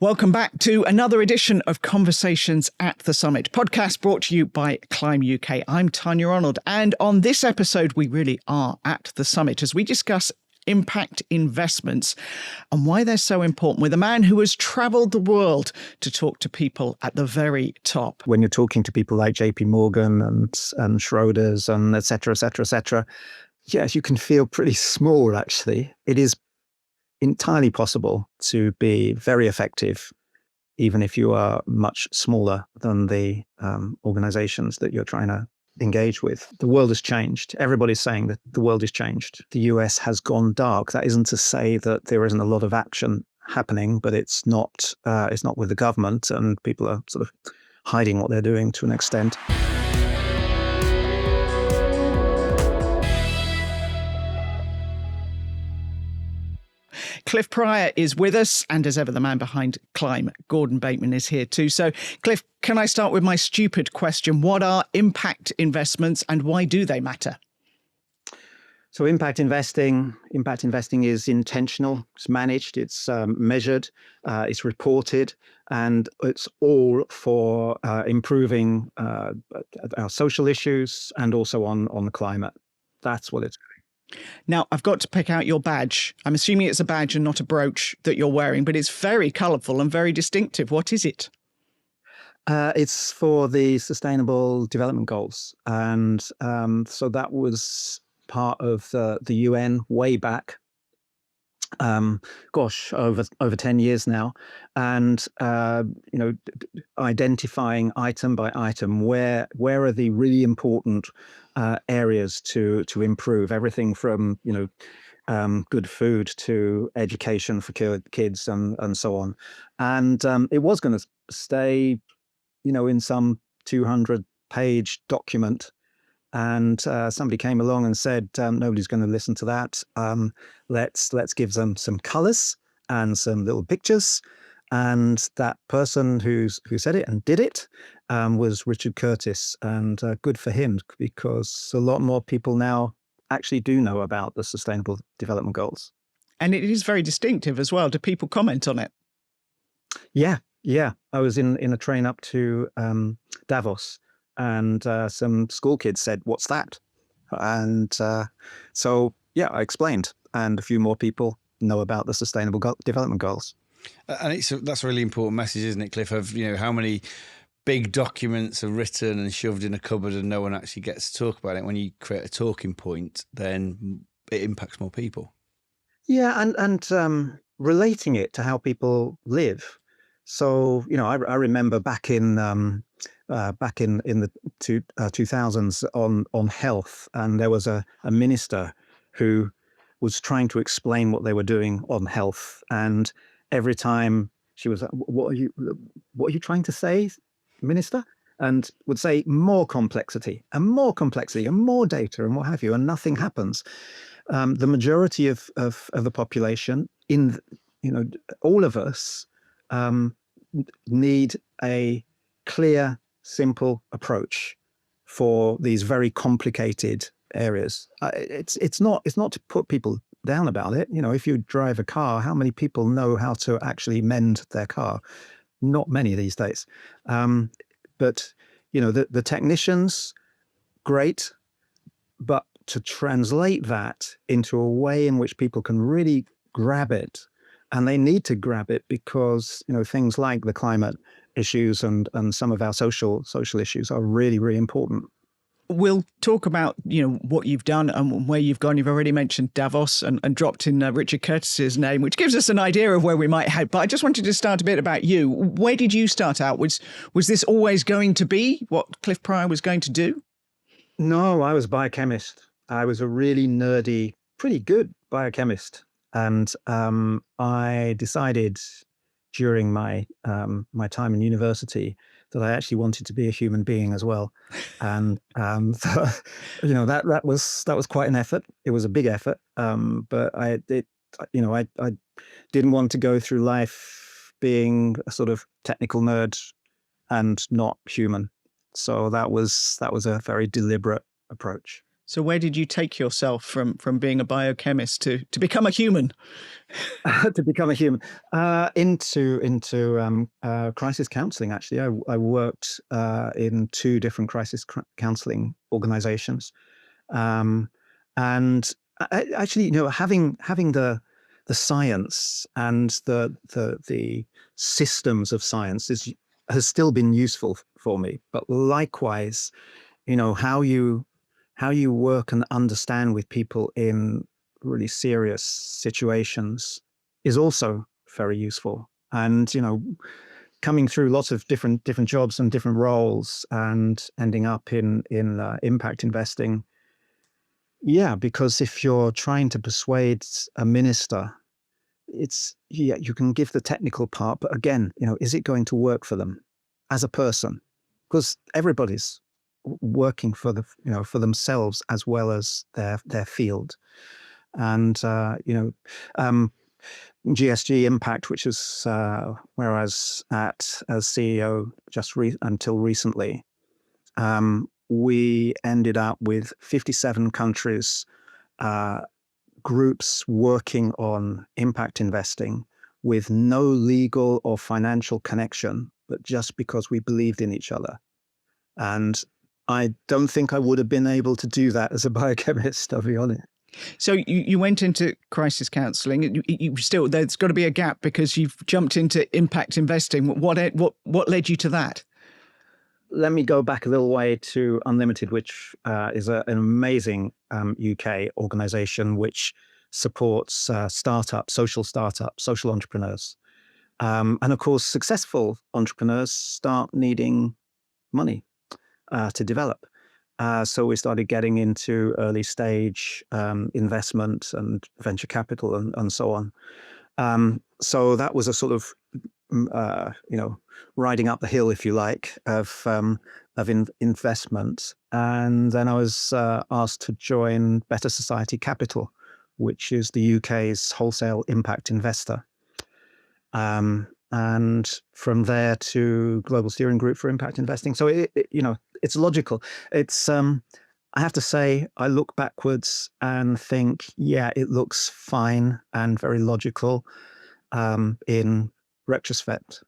Welcome back to another edition of Conversations at the Summit, podcast brought to you by Climb UK. I'm Tanya Arnold, and on this episode, we really are at the summit as we discuss impact investments and why they're so important with a man who has travelled the world to talk to people at the very top. When you're talking to people like JP Morgan and Schroders and et cetera, yes, you can feel pretty small, actually. It is entirely possible to be very effective, even if you are much smaller than the organizations that you're trying to engage with. The world has changed. Everybody's saying that the world has changed. The US has gone dark. That isn't to say that there isn't a lot of action happening, but it's not with the government, and people are sort of hiding what they're doing to an extent. Cliff Pryor is with us, and as ever, the man behind Climb, Gordon Bateman, is here too. So, Cliff, can I start with my stupid question? What are impact investments and why do they matter? So impact investing is intentional, it's managed, it's measured, it's reported, and it's all for improving our social issues and also on the climate. That's what it's doing. Now, I've got to pick out your badge. I'm assuming it's a badge and not a brooch that you're wearing, but it's very colourful and very distinctive. What is it? It's for the Sustainable Development Goals. And so that was part of the UN way back, over 10 years now. And, identifying item by item, where are the really important areas to improve, everything from, good food to education for kids and so on. And it was going to stay, in some 200-page document. And somebody came along and said, nobody's going to listen to that. Let's give them some colors and some little pictures. And that person who said it and did it was Richard Curtis. And good for him, because a lot more people now actually do know about the Sustainable Development Goals. And it is very distinctive as well. Do people comment on it? Yeah. I was in a train up to Davos. And some school kids said, "What's that?" And I explained. And a few more people know about the Sustainable Development Goals. And that's a really important message, isn't it, Cliff, of how many big documents are written and shoved in a cupboard and no one actually gets to talk about it. When you create a talking point, then it impacts more people. Yeah, and relating it to how people live. So, I remember back in the 2000s on health, and there was a minister who was trying to explain what they were doing on health, and every time she was like, what are you trying to say, minister? And would say more complexity and more data and what have you, and nothing happens. The majority of the population, all of us, need a clear, simple approach for these very complicated areas. It's not to put people down about it. If you drive a car, how many people know how to actually mend their car? Not many these days. But the technicians, great, but to translate that into a way in which people can really grab it, and they need to grab it because things like the climate issues and some of our social issues are really, really important. We'll talk about, what you've done and where you've gone. You've already mentioned Davos and dropped in Richard Curtis's name, which gives us an idea of where we might head. But I just wanted to start a bit about you. Where did you start out? Was this always going to be what Cliff Pryor was going to do? No, I was a biochemist. I was a really nerdy, pretty good biochemist. And I decided during my time in university that I actually wanted to be a human being as well. And that was quite an effort. It was a big effort. But I didn't want to go through life being a sort of technical nerd and not human. So that was a very deliberate approach. So where did you take yourself from being a biochemist to become a human? To become a human, into crisis counselling. Actually, I worked in two different crisis counselling organisations, and actually, having the science and the systems of science has still been useful for me. But likewise, how you work and understand with people in really serious situations is also very useful. And coming through lots of different jobs and different roles and ending up in impact investing. Yeah, because if you're trying to persuade a minister, you can give the technical part, but again, is it going to work for them as a person? Because everybody's working for for themselves as well as their field. And GSG Impact, which is where I was at as CEO until recently, we ended up with 57 countries, groups working on impact investing with no legal or financial connection, but just because we believed in each other. And I don't think I would have been able to do that as a biochemist, I'll be honest. So you went into crisis counselling. You still, there's got to be a gap because you've jumped into impact investing. What led you to that? Let me go back a little way to Unlimited, which is an amazing UK organisation which supports social entrepreneurs. And of course, successful entrepreneurs start needing money to develop. So we started getting into early stage investment and venture capital and so on. So that was a sort of, riding up the hill, if you like, of investment. And then I was asked to join Better Society Capital, which is the UK's wholesale impact investor. And from there to Global Steering Group for Impact Investing. So it's logical. It's I have to say, I look backwards and think, yeah, it looks fine and very logical. In retrospect,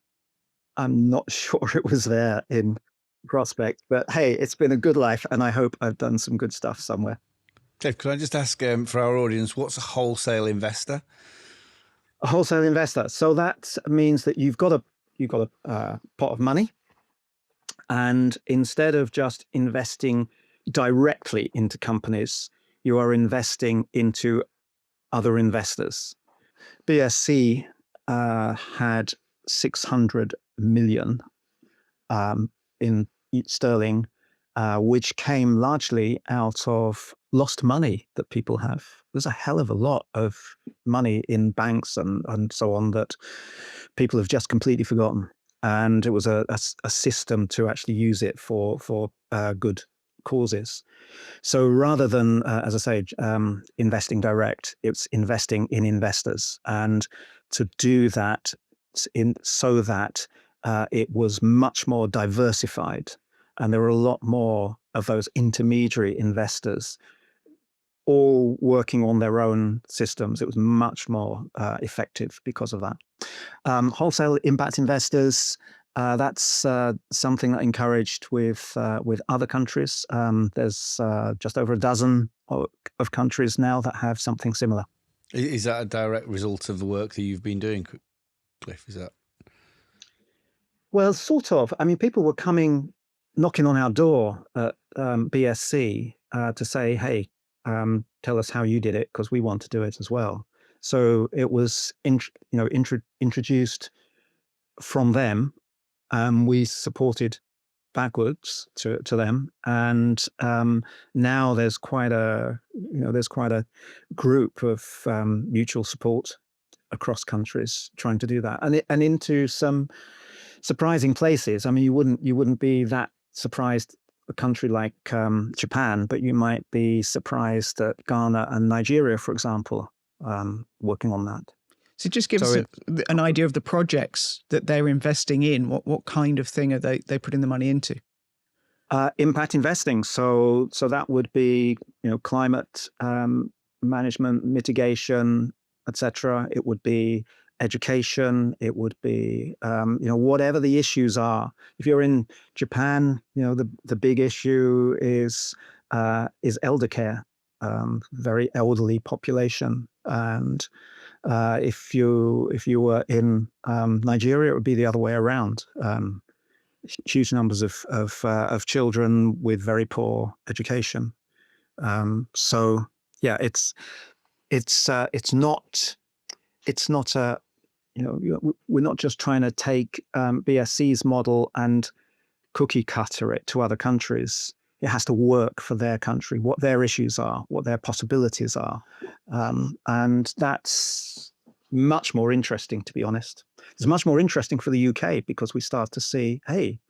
I'm not sure it was there in prospect, but hey, it's been a good life, and I hope I've done some good stuff somewhere. Cliff, can I just ask for our audience, what's a wholesale investor? A wholesale investor. So that means that you've got a pot of money, and instead of just investing directly into companies, you are investing into other investors. BSC had 600 million in sterling, which came largely out of lost money that people have. There's a hell of a lot of money in banks and so on that people have just completely forgotten. And it was a system to actually use it for good causes. So rather than, as I say, investing direct, it's investing in investors. And to do that so that it was much more diversified. And there were a lot more of those intermediary investors all working on their own systems. It was much more effective because of that. Wholesale impact investors, that's something that encouraged with other countries. There's just over a dozen of countries now that have something similar. Is that a direct result of the work that you've been doing, Cliff? Is that? Well, sort of. I mean, people were knocking on our door at BSC to say, hey, tell us how you did it, because we want to do it as well. So it was introduced from them. We supported backwards to them, and now there's quite a group of mutual support across countries trying to do that, and into some surprising places. I mean, you wouldn't be that surprised a country like Japan, but you might be surprised at Ghana and Nigeria, for example, working on that. So just give us an idea of the projects that they're investing in. What kind of thing are they putting the money into? Impact investing. So that would be, climate management, mitigation, etc. It would be education. It would be, whatever the issues are. If you're in Japan, the big issue is elder care, very elderly population. And if you were in Nigeria, it would be the other way around. Huge numbers of children with very poor education. So yeah, it's not a, we're not just trying to take BSC's model and cookie cutter it to other countries. It has to work for their country, what their issues are, what their possibilities are, and that's much more interesting, to be honest. It's much more interesting for the UK because we start to see, hey,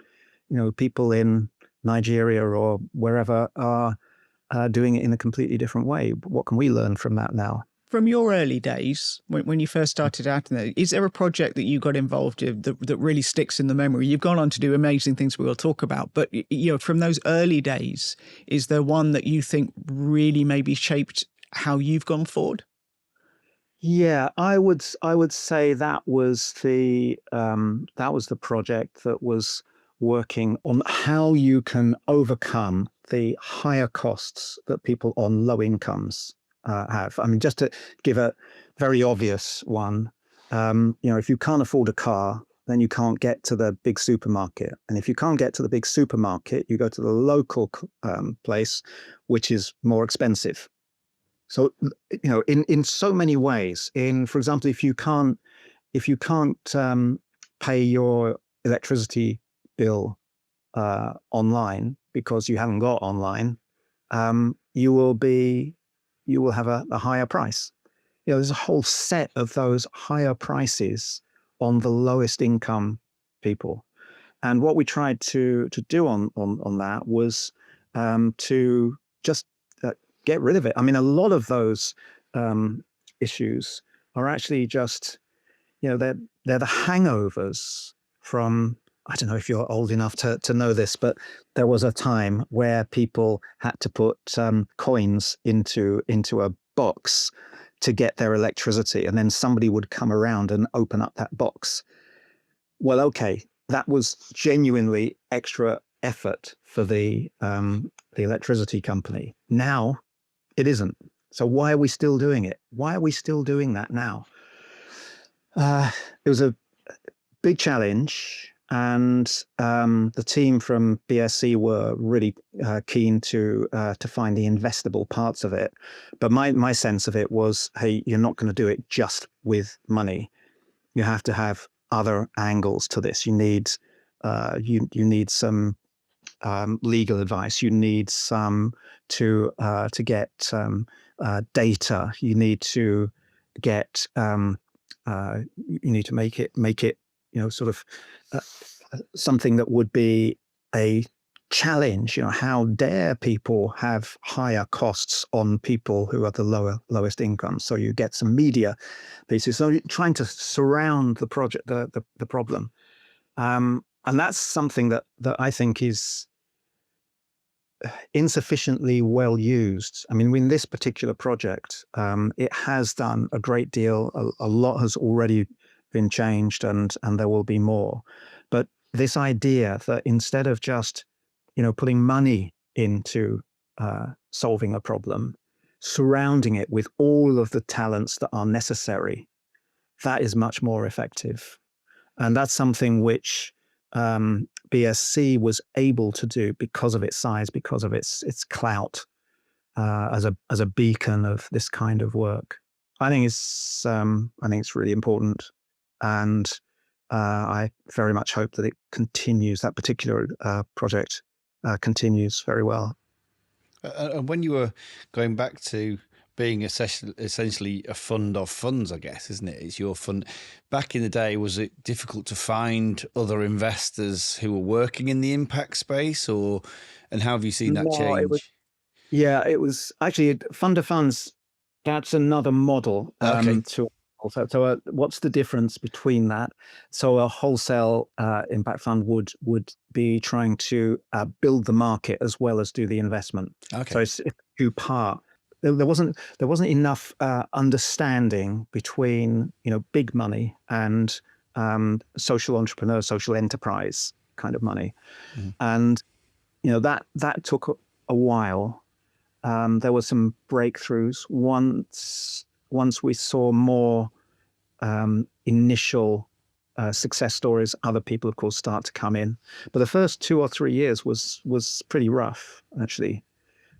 people in Nigeria or wherever are doing it in a completely different way. What can we learn from that now? From your early days, when you first started out in there, is there a project that you got involved in that really sticks in the memory? You've gone on to do amazing things we will talk about, but from those early days, is there one that you think really maybe shaped how you've gone forward? Yeah, I would say that was the project that was working on how you can overcome the higher costs that people on low incomes have. I mean, just to give a very obvious one, if you can't afford a car, then you can't get to the big supermarket. And if you can't get to the big supermarket, you go to the local place, which is more expensive. So, in so many ways, for example, if you can't pay your electricity bill online because you haven't got online, you will have a higher price. There's a whole set of those higher prices on the lowest income people. And what we tried to do on that was to just get rid of it. I mean, a lot of those issues are actually just, they're the hangovers from, I don't know if you're old enough to know this, but there was a time where people had to put coins into a box to get their electricity, and then somebody would come around and open up that box. Well, okay, that was genuinely extra effort for the electricity company. Now it isn't. So why are we still doing it? Why are we still doing that now? It was a big challenge. And the team from BSC were really keen to find the investable parts of it. But my sense of it was, hey, you're not going to do it just with money. You have to have other angles to this. You need you need some legal advice. You need some to get data. You need to get you need to make it sort of something that would be a challenge. How dare people have higher costs on people who are the lowest income? So you get some media pieces. So you're trying to surround the project, the problem, and that's something that I think is insufficiently well used. I mean, in this particular project, it has done a great deal. A lot has already been changed, and there will be more. But this idea that instead of just, putting money into solving a problem, surrounding it with all of the talents that are necessary, that is much more effective. And that's something which BSC was able to do because of its size, because of its clout as a beacon of this kind of work. I think it's really important, and I very much hope that it continues. That particular project continues very well. And when you were going back to being essentially a fund of funds, I guess, isn't it? It's your fund. Back in the day, was it difficult to find other investors who were working in the impact space, and how have you seen that change? It was actually fund of funds. That's another model Okay. to So what's the difference between that? So a wholesale impact fund would be trying to build the market as well as do the investment. Okay. So it's two-part. There wasn't enough understanding between big money and social entrepreneur, social enterprise kind of money, and that took a while. There were some breakthroughs once we saw more initial success stories. Other people, of course, start to come in, but the first 2 or 3 years was pretty rough, actually.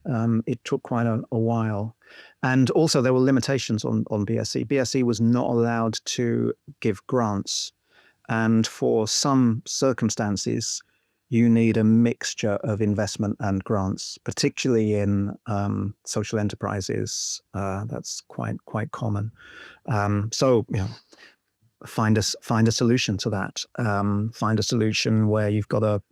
It took quite a while, and also there were limitations on BSE. BSE was not allowed to give grants, and for some circumstances, you need a mixture of investment and grants, particularly in social enterprises. That's quite common. So find a solution to that. Find a solution where you've got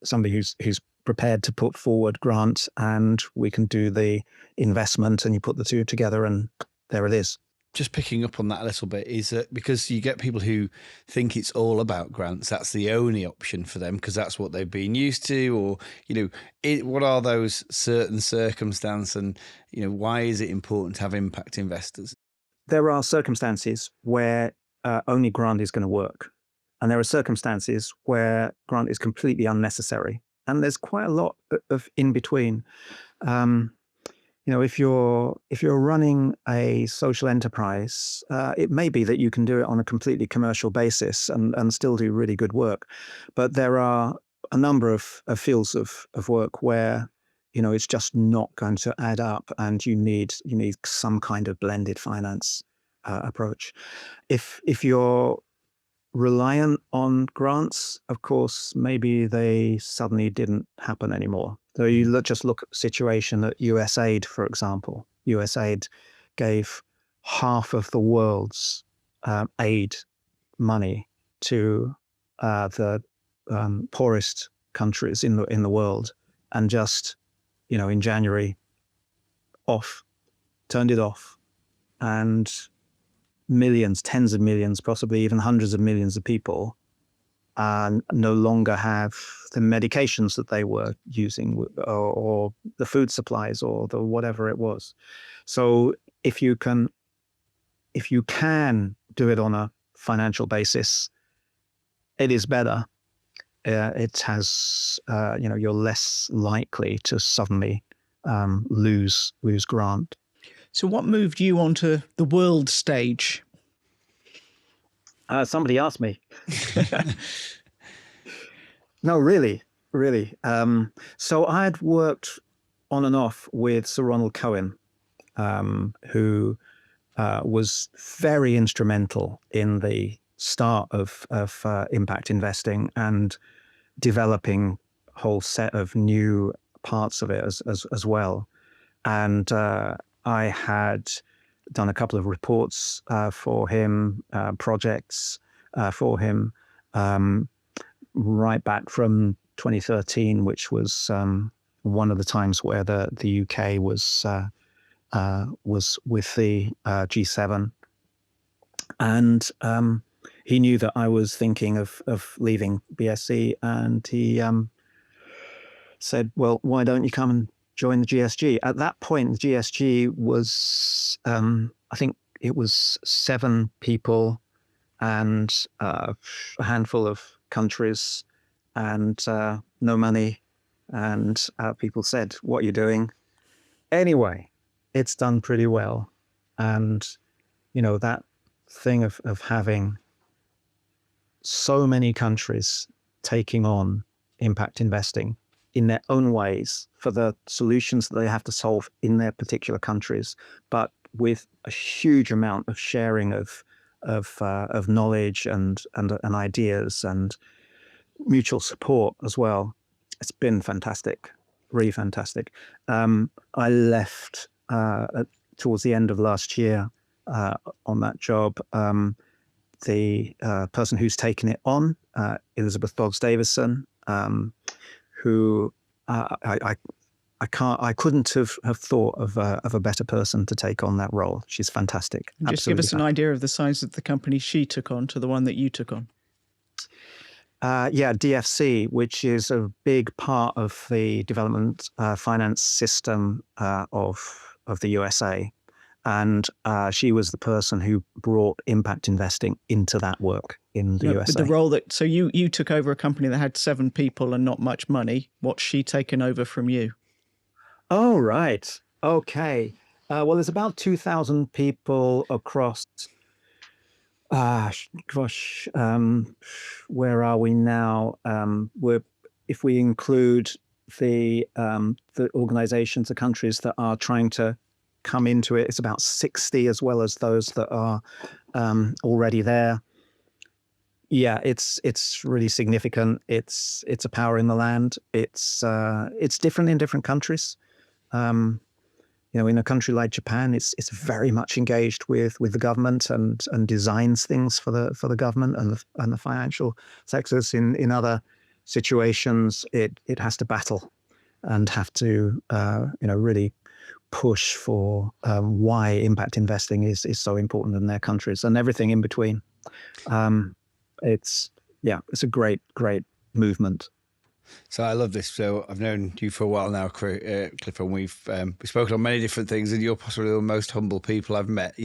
somebody who's prepared to put forward grants, and we can do the investment, and you put the two together, and there it is. Just picking up on that a little bit, is that because you get people who think it's all about grants, that's the only option for them because that's what they've been used to, or what are those certain circumstances, and why is it important to have impact investors? There are circumstances where only grant is going to work, and there are circumstances where grant is completely unnecessary, and there's quite a lot of in between. If you're running a social enterprise, it may be that you can do it on a completely commercial basis and still do really good work. But there are a number of fields of work where it's just not going to add up, and you need some kind of blended finance approach. If you're reliant on grants, of course, maybe they suddenly didn't happen anymore. So you just look at the situation at USAID, for example. USAID gave half of the world's aid money to the poorest countries in the world, and just in January turned it off, and millions, tens of millions, possibly even hundreds of millions of people no longer have the medications that they were using, or the food supplies, or the whatever it was. So if you can do it on a financial basis, it is better. It has you're less likely to suddenly lose grant. So what moved you onto the world stage? Somebody asked me. No, really. So I had worked on and off with Sir Ronald Cohen, who was very instrumental in the start of impact investing and developing a whole set of new parts of it as well. And I had done a couple of reports for him, projects for him, right back from 2013, which was one of the times where the UK was with the G7, and he knew that I was thinking of leaving BSE, and he said, "Well, why don't you come and join the GSG?" At that point, the GSG was, I think it was 7 people and a handful of countries, and no money. And people said, "What are you doing?" Anyway, it's done pretty well. And, that thing of having so many countries taking on impact investing in their own ways for the solutions that they have to solve in their particular countries, but with a huge amount of sharing of knowledge and ideas and mutual support as well. It's been fantastic, really fantastic. I left towards the end of last year on that job. The person who's taken it on, Elizabeth Dodds Davison, who I I couldn't have thought of a better person to take on that role. She's fantastic. And just give us an idea of the size of the company she took on to the one that you took on. Yeah, DFC, which is a big part of the development finance system of the USA. And she was the person who brought impact investing into that work in the USA. But the role that, so you took over a company that had 7 people and not much money. What's she taken over from you? Oh, right. Okay. Well, there's about 2,000 people across, gosh, where are we now? If we include the organizations, the countries that are trying to come into it, it's about 60, as well as those that are already there. Yeah, it's really significant. It's a power in the land. It's different in different countries. In a country like Japan, it's very much engaged with the government and designs things for the government and the financial sectors. In other situations, it has to battle and have to really push for why impact investing is so important in their countries, and everything in between. It's a great movement. So I love this. So I've known you for a while now, Cliff, and we've spoken on many different things, and you're possibly the most humble people I've met.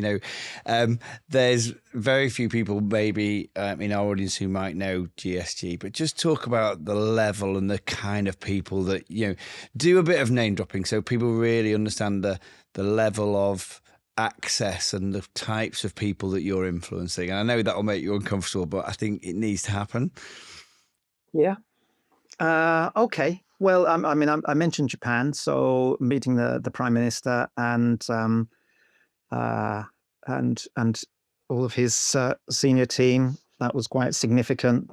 There's very few people maybe in our audience who might know GSG, but just talk about the level and the kind of people that, do a bit of name dropping so people really understand the level of access and the types of people that you're influencing. And I know that will make you uncomfortable, but I think it needs to happen. Yeah. Okay. Well, I mentioned Japan, so meeting the Prime Minister and all of his senior team, that was quite significant.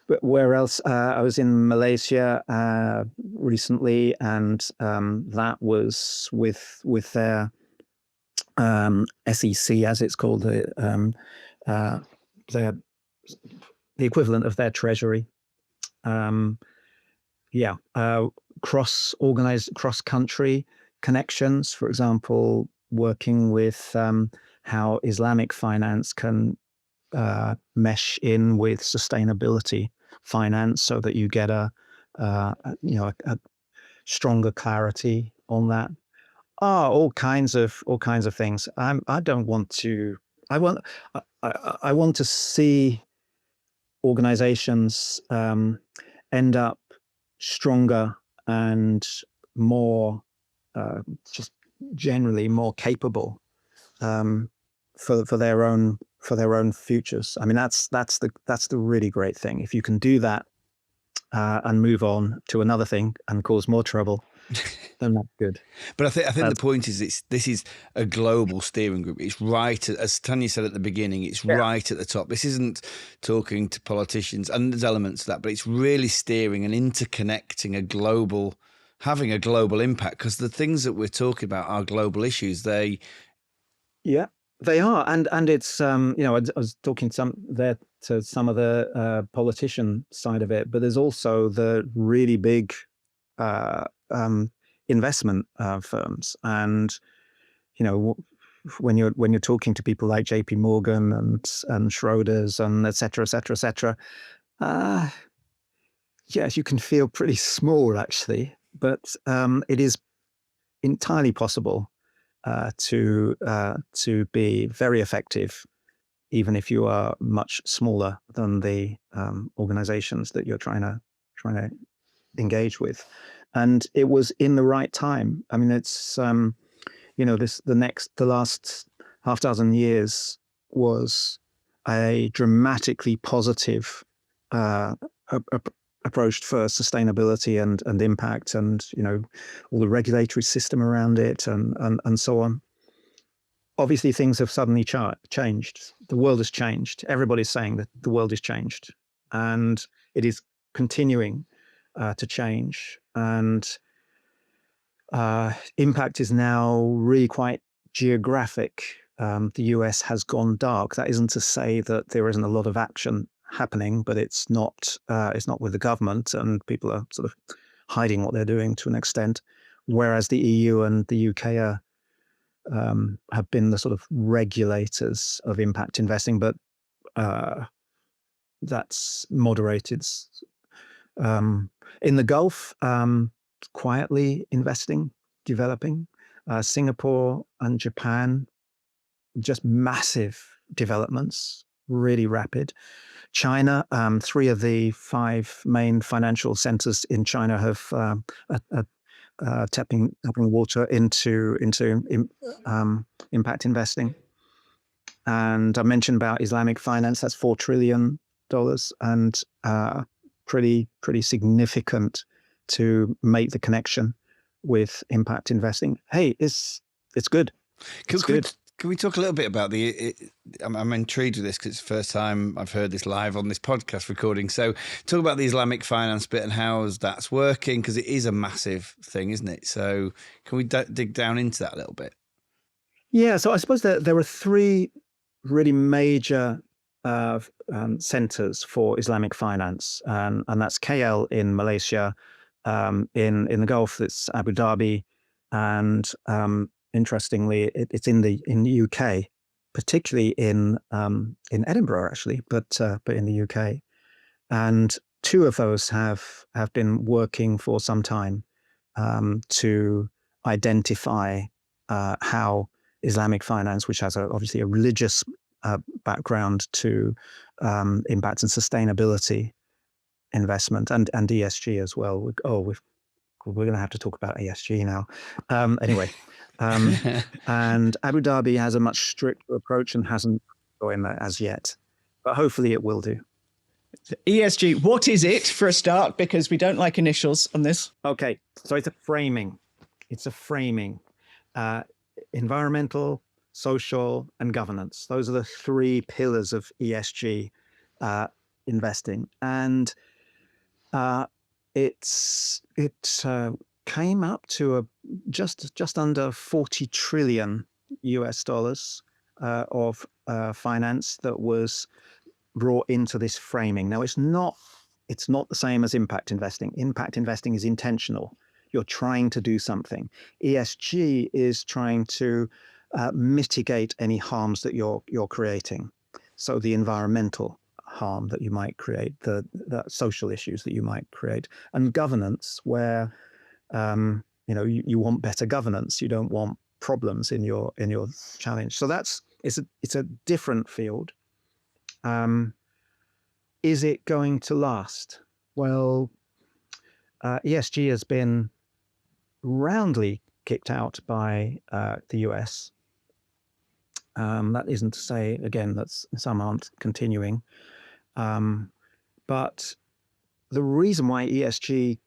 But where else? I was in Malaysia recently, and that was with their SEC, as it's called, the equivalent of their treasury. Cross-country connections, for example, working with how Islamic finance can mesh in with sustainability finance, so that you get a stronger clarity on that. All kinds of things. I want to see organizations end up stronger and more, just generally more capable for their own futures. I mean, that's the really great thing. If you can do that and move on to another thing and cause more trouble, then that's good. But I think the point is, this is a global steering group. It's right, as Tanya said at the beginning, it's right at the top. This isn't talking to politicians, and there's elements of that, but it's really steering and interconnecting having a global impact, because the things that we're talking about are global issues. They are, and it's I was talking to some of the politician side of it, but there's also the really big investment firms, and when you're talking to people like JP Morgan and Schroders and et cetera, yes, you can feel pretty small, actually, but it is entirely possible to be very effective, even if you are much smaller than the organizations that you're trying to engage with. And it was in the right time. I mean, it's the last half dozen years was a dramatically positive approach for sustainability and impact, and all the regulatory system around it, and so on. Obviously, things have suddenly changed. The world has changed. Everybody's saying that the world has changed, and it is continuing to change. And impact is now really quite geographic. The US has gone dark. That isn't to say that there isn't a lot of action happening, but it's not with the government, and people are sort of hiding what they're doing to an extent, whereas the EU and the UK have been the sort of regulators of impact investing, but that's moderated. In the Gulf, quietly investing, developing. Singapore and Japan, just massive developments, really rapid. China, 3 of the 5 main financial centers in China have tapping water into impact investing. And I mentioned about Islamic finance, that's $4 trillion and pretty significant to make the connection with impact investing. Hey, it's good. Can we talk a little bit about I'm intrigued with this because it's the first time I've heard this live on this podcast recording. So talk about the Islamic finance bit and how that's working, because it is a massive thing, isn't it? So can we dig down into that a little bit? Yeah, so I suppose there are 3 really major centers for Islamic finance, and that's KL in Malaysia, in the Gulf, it's Abu Dhabi, and interestingly, it's in the UK, particularly in Edinburgh, actually, but in the UK, and 2 of those have been working for some time to identify how Islamic finance, which has obviously a religious background to impact and sustainability investment and ESG as well. We're going to have to talk about ESG now. Anyway, and Abu Dhabi has a much stricter approach and hasn't gone there as yet, but hopefully it will do. ESG, what is it for a start? Because we don't like initials on this. Okay, so it's a framing. Environmental, social, and governance. Those are the 3 pillars of ESG investing, and it came up to just under $40 trillion of finance that was brought into this framing. Now, it's not the same as impact investing. Impact investing is intentional. You're trying to do something. ESG is trying to mitigate any harms that you're creating. So the environmental harm that you might create, the social issues that you might create, and governance, where you want better governance. You don't want problems in your challenge. So it's a different field. Is it going to last? Well, ESG has been roundly kicked out by the US. That isn't to say, again, that some aren't continuing. But the reason why ESG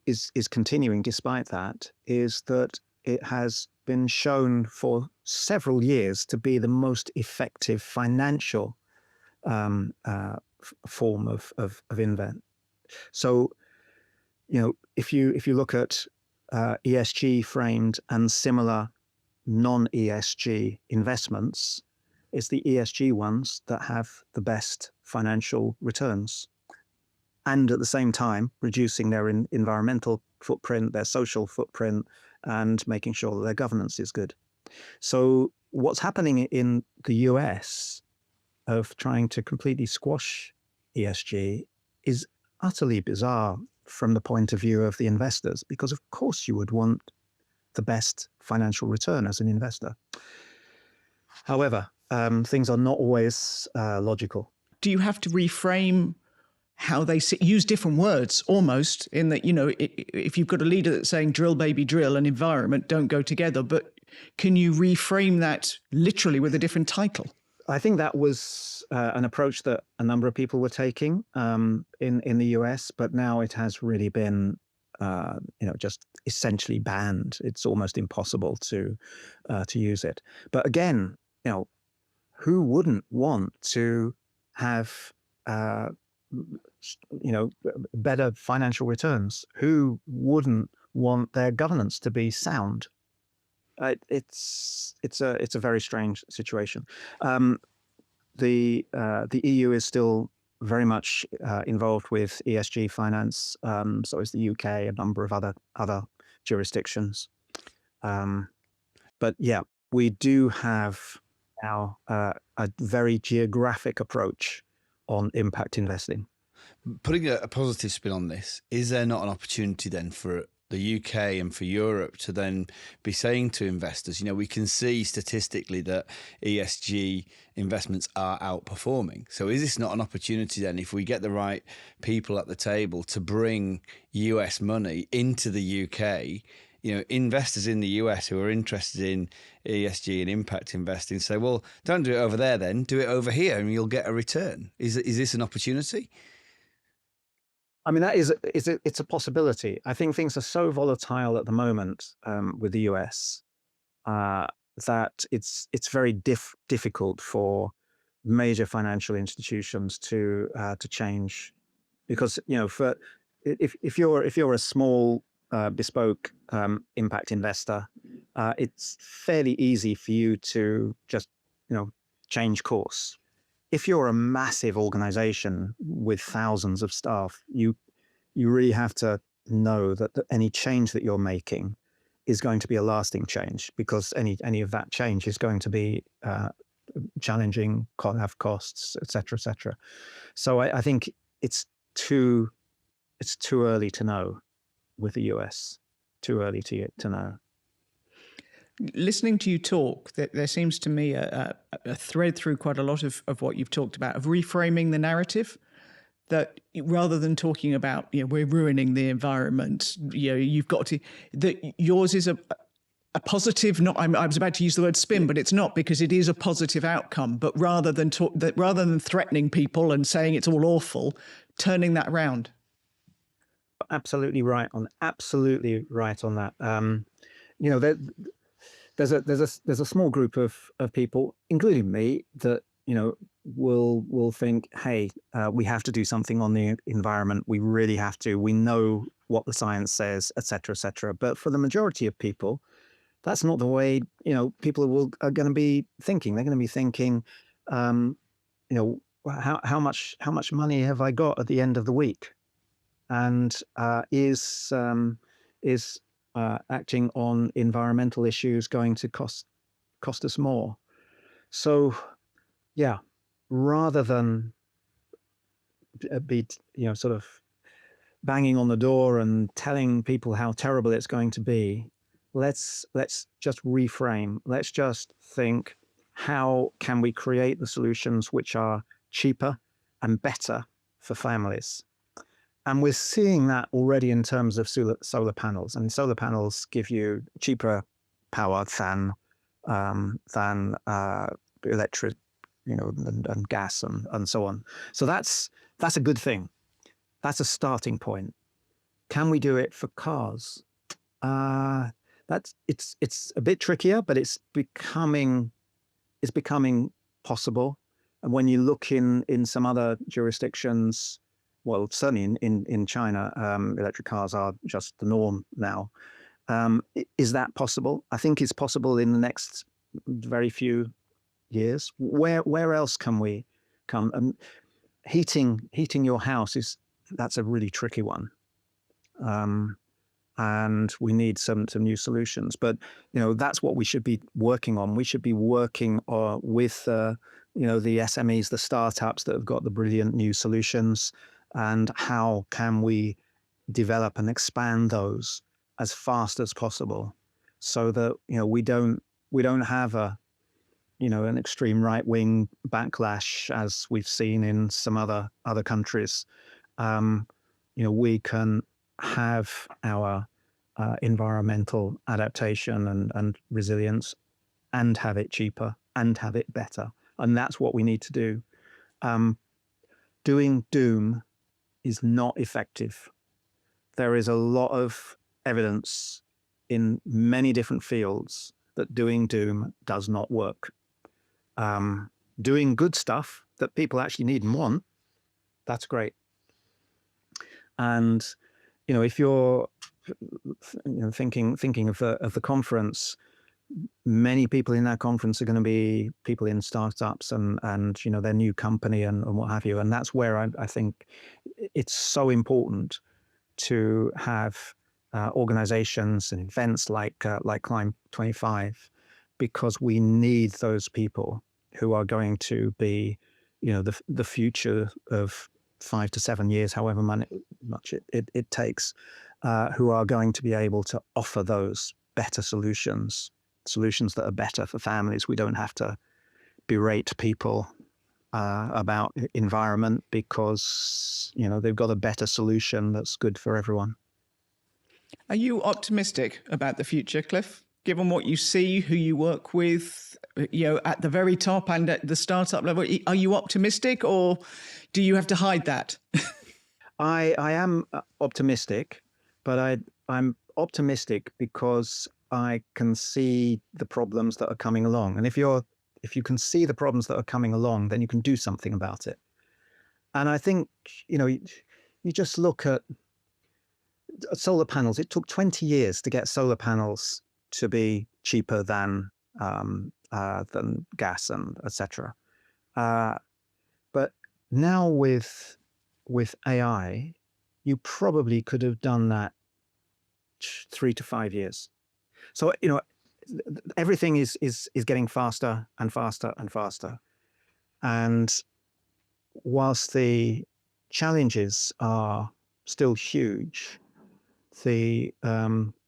is continuing despite that is that it has been shown for several years to be the most effective financial form of invent. So, if you look at ESG framed and similar non-ESG investments, it's the ESG ones that have the best financial returns, and at the same time reducing their environmental footprint, their social footprint, and making sure that their governance is good. So what's happening in the US of trying to completely squash ESG is utterly bizarre from the point of view of the investors, because of course you would want the best financial return as an investor. However, things are not always logical. Do you have to reframe how they use different words almost, in that, if you've got a leader that's saying drill, baby, drill, and environment don't go together, but can you reframe that literally with a different title? I think that was an approach that a number of people were taking in the US, but now it has really been just essentially banned. It's almost impossible to use it. But again, who wouldn't want to have better financial returns? Who wouldn't want their governance to be sound? It's a very strange situation. The EU is still very much involved with ESG finance. So is the UK, a number of other jurisdictions. But yeah, we do have now a very geographic approach on impact investing. Putting a positive spin on this, is there not an opportunity then for the UK and for Europe to then be saying to investors, we can see statistically that ESG investments are outperforming. So is this not an opportunity then, if we get the right people at the table, to bring US money into the UK? Investors in the US who are interested in ESG and impact investing say, well, don't do it over there then, do it over here and you'll get a return. Is this an opportunity? I mean, it's a possibility. I think things are so volatile at the moment with the US that it's very difficult for major financial institutions to change, because if you're a small bespoke impact investor, it's fairly easy for you to just change course. If you're a massive organization with thousands of staff, you really have to know that any change that you're making is going to be a lasting change, because any of that change is going to be challenging, have costs, et cetera. So I think it's too early to know with the US. Too early to know. Listening to you talk, there seems to me a thread through quite a lot of what you've talked about, of reframing the narrative, that rather than talking about, we're ruining the environment, you've got to, that yours is a positive, I was about to use the word spin, but it's not, because it is a positive outcome. But rather than threatening people and saying it's all awful, turning that around. Absolutely right on that. There's a small group of people, including me, that will think, hey, we have to do something on the environment. We really have to. We know what the science says, et cetera. But for the majority of people, that's not the way people are going to be thinking. They're going to be thinking, how much money have I got at the end of the week, and is acting on environmental issues going to cost us more? So, yeah, rather than be sort of banging on the door and telling people how terrible it's going to be, let's just reframe. Let's just think, how can we create the solutions which are cheaper and better for families? And we're seeing that already in terms of solar panels. And solar panels give you cheaper power than electric, and gas and so on. So that's a good thing. That's a starting point. Can we do it for cars? It's a bit trickier, but it's becoming possible. And when you look in some other jurisdictions, well, certainly in China, electric cars are just the norm now. Is that possible? I think it's possible in the next very few years. Where else can we come? Heating your house that's a really tricky one, and we need some new solutions. But that's what we should be working on. We should be working with the SMEs, the startups that have got the brilliant new solutions. And how can we develop and expand those as fast as possible, so that we don't have an extreme right wing backlash as we've seen in some other countries. We can have our environmental adaptation and resilience, and have it cheaper and have it better, and that's what we need to do. Doing doom is not effective. There is a lot of evidence in many different fields that doing doom does not work. Doing good stuff that people actually need and want, that's great. And if you're thinking of the conference, many people in that conference are going to be people in startups and their new company and what have you. And that's where I think it's so important to have organizations and events like Climb 25, because we need those people who are going to be, the future of 5 to 7 years, however much it takes, who are going to be able to offer those better solutions that are better for families. We don't have to berate people about environment because, they've got a better solution that's good for everyone. Are you optimistic about the future, Cliff? Given what you see, who you work with, at the very top and at the startup level, are you optimistic, or do you have to hide that? I am optimistic, but I'm optimistic because I can see the problems that are coming along. And if you can see the problems that are coming along, then you can do something about it. And I think, you just look at solar panels. It took 20 years to get solar panels to be cheaper than gas and etc. But now with AI, you probably could have done that 3 to 5 years. So everything is getting faster and faster and faster. And whilst the challenges are still huge, the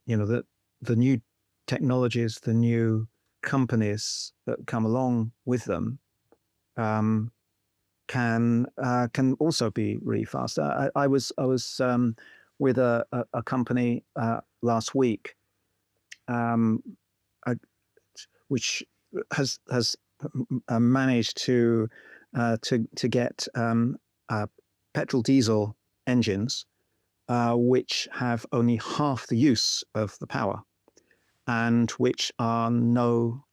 new technologies, the new companies that come along with them can also be really faster. I was with a company last week, which has managed to get petrol diesel engines, which have only half the use of the power, and which are no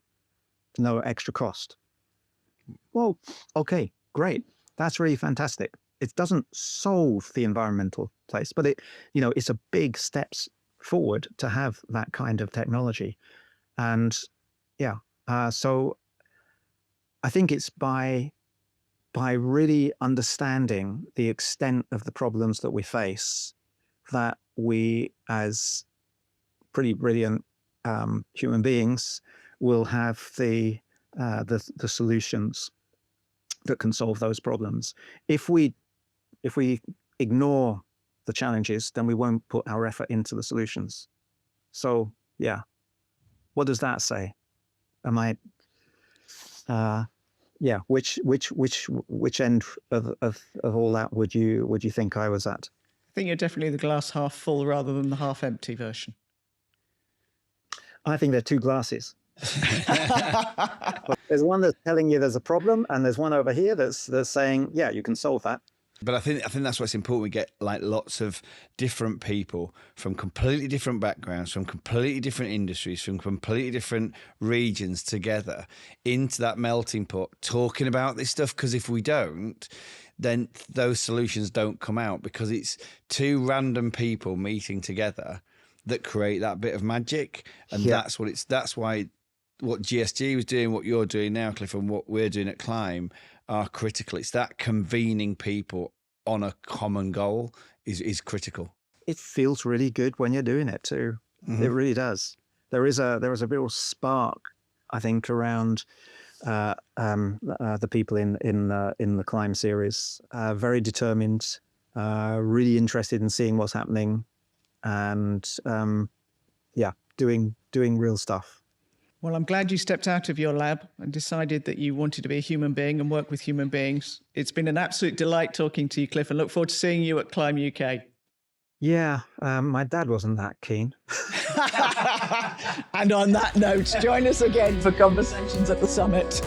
extra cost. Well, okay, great. That's really fantastic. It doesn't solve the environmental place, but it's a big steps forward to have that kind of technology. And so I think it's by really understanding the extent of the problems that we face that we, as pretty brilliant human beings, will have the solutions that can solve those problems. If we ignore the challenges, then we won't put our effort into the solutions. So what does that say? Am I which end of all that would you think I was at? I think you're definitely the glass half full rather than the half empty version. I think they're two glasses. There's one that's telling you there's a problem, and there's one over here that's saying, yeah, you can solve that. But I think that's what's important. We get like lots of different people from completely different backgrounds, from completely different industries, from completely different regions together into that melting pot, talking about this stuff. Because if we don't, then those solutions don't come out, because it's two random people meeting together that create that bit of magic. And that's why what GSG was doing, what you're doing now, Cliff, and what we're doing at Climb are critical. It's that convening people on a common goal is critical. It feels really good when you're doing it too. Mm-hmm. It really does. There is a real spark, I think, around the people in the Climb series. Very determined, really interested in seeing what's happening, and doing real stuff. Well, I'm glad you stepped out of your lab and decided that you wanted to be a human being and work with human beings. It's been an absolute delight talking to you, Cliff, and look forward to seeing you at Climb UK. Yeah, my dad wasn't that keen. And on that note, join us again for Conversations at the Summit.